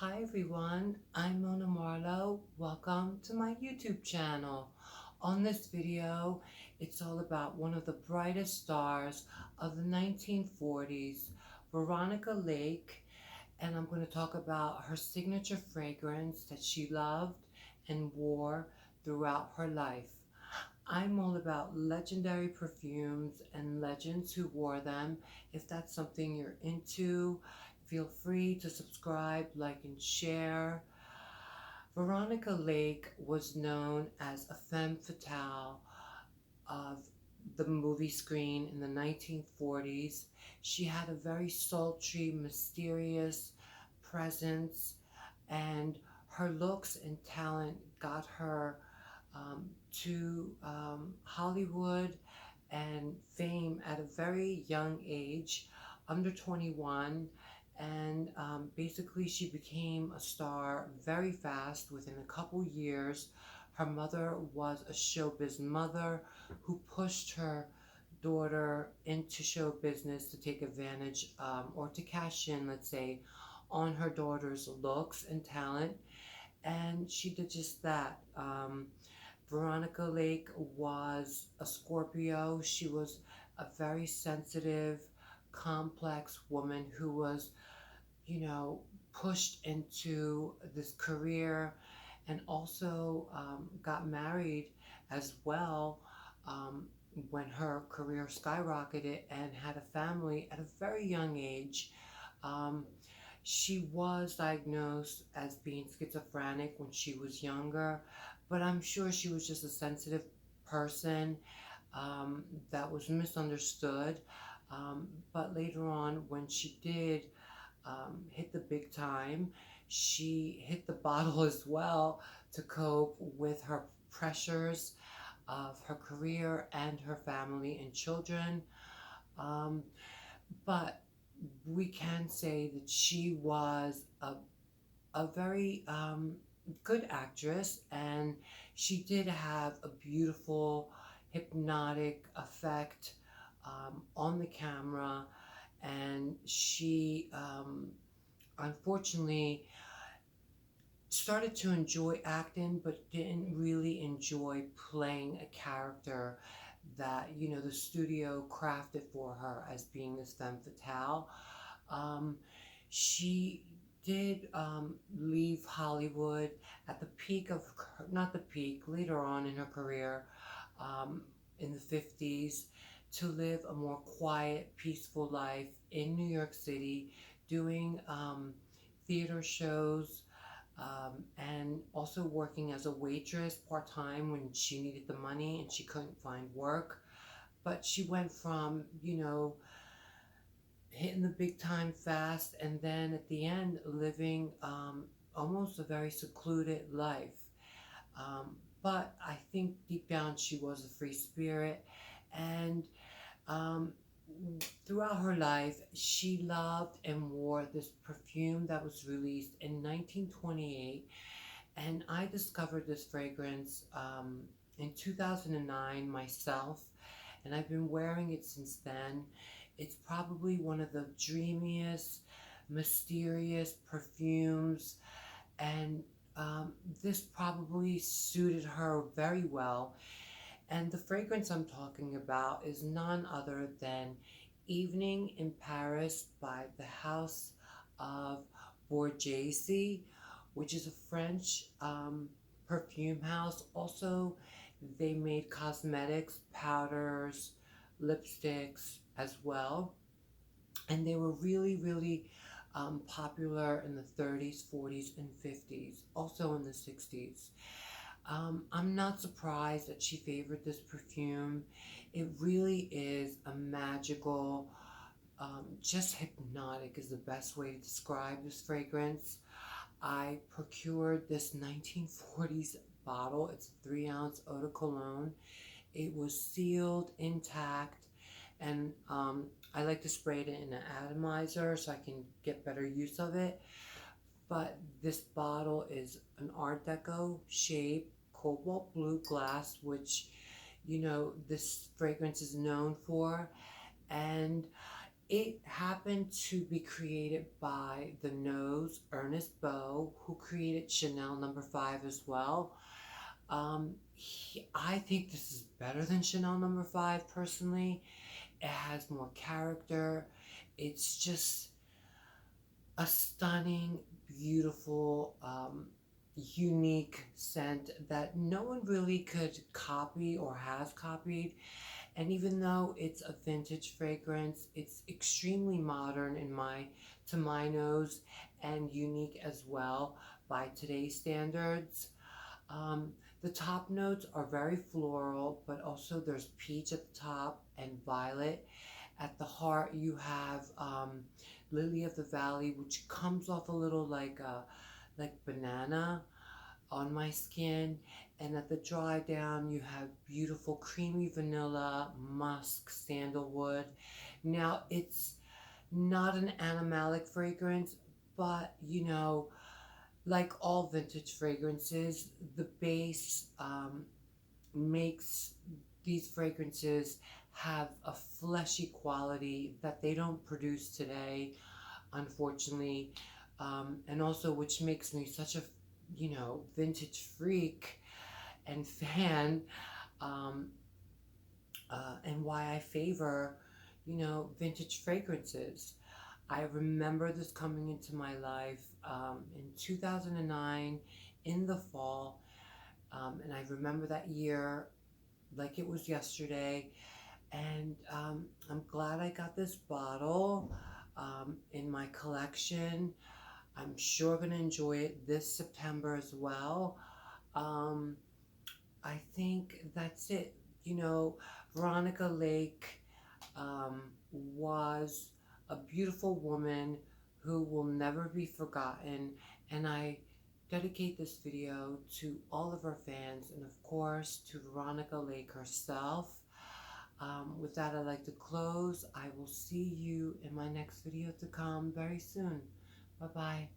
Hi everyone, I'm Mona Marlowe. Welcome to my YouTube channel. On this video, it's all about one of the brightest stars of the 1940s, Veronica Lake, and I'm going to talk about her signature fragrance that she loved and wore throughout her life. I'm all about legendary perfumes and legends who wore them. If that's something you're into, feel free to subscribe, like, and share. Veronica Lake was known as a femme fatale of the movie screen in the 1940s. She had a very sultry, mysterious presence, and her looks and talent got her to Hollywood and fame at a very young age, under 21. And basically, she became a star very fast within a couple years. Her mother was a showbiz mother who pushed her daughter into show business to take advantage or to cash in, let's say, on her daughter's looks and talent. And she did just that. Veronica Lake was a Scorpio. She was a very sensitive, complex woman who was, you know, pushed into this career and also got married as well um, when her career skyrocketed and had a family at a very young age. Um, she was diagnosed as being schizophrenic when she was younger, but I'm sure she was just a sensitive person um, that was misunderstood. But later on, when she did hit the big time, she hit the bottle as well to cope with her pressures of her career and her family and children. Um, but we can say that she was a very good actress, and she did have a beautiful hypnotic effect on the camera, and she unfortunately started to enjoy acting but didn't really enjoy playing a character that the studio crafted for her as being this femme fatale. um, she did leave Hollywood at the peak of not the peak, later on in her career, um, in the 50s, to live a more quiet, peaceful life in New York City, doing theater shows, and also working as a waitress part time when she needed the money and she couldn't find work. But she went from, hitting the big time fast, and then at the end living almost a very secluded life. But I think deep down she was a free spirit, and um, throughout her life she loved and wore this perfume that was released in 1928, and I discovered this fragrance in 2009 myself, and I've been wearing it since then. It's probably one of the dreamiest, mysterious perfumes, and this probably suited her very well. And the fragrance I'm talking about is none other than Evening in Paris by the House of Bourgeoisie, which is a French perfume house. Also, they made cosmetics, powders, lipsticks as well. And they were really, really popular in the 30s, 40s, and 50s, also in the 60s. I'm not surprised that she favored this perfume. It really is a magical, just hypnotic is the best way to describe this fragrance. I procured this 1940s bottle. It's a 3 ounce eau de cologne. It was sealed intact, and I like to spray it in an atomizer so I can get better use of it. But this bottle is an Art Deco shape, cobalt blue glass, which this fragrance is known for. And It happened to be created by the nose Ernest Bow, who created Chanel number 5 as well. I think this is better than Chanel number 5 personally. It has more character. It's just a stunning, beautiful, unique scent that no one really could copy or has copied. And even though it's a vintage fragrance, it's extremely modern to my nose, and unique as well by today's standards. Um, the top notes are very floral, but also there's peach at the top and violet. At the heart, you have lily of the valley, which comes off a little like banana on my skin. And at the dry down, you have beautiful creamy vanilla, musk, sandalwood. Now, it's not an animalic fragrance, but like all vintage fragrances, the base makes these fragrances have a fleshy quality that they don't produce today, unfortunately. And also, which makes me such a, vintage freak and fan, um, and why I favor, vintage fragrances. I remember this coming into my life in 2009 in the fall, and I remember that year like it was yesterday. And I'm glad I got this bottle in my collection. I'm sure going to enjoy it this September as well. Um, I think that's it. Veronica Lake was a beautiful woman who will never be forgotten. And I dedicate this video to all of our fans, and of course to Veronica Lake herself. With that, I'd like to close. I will see you in my next video to come very soon. Bye bye.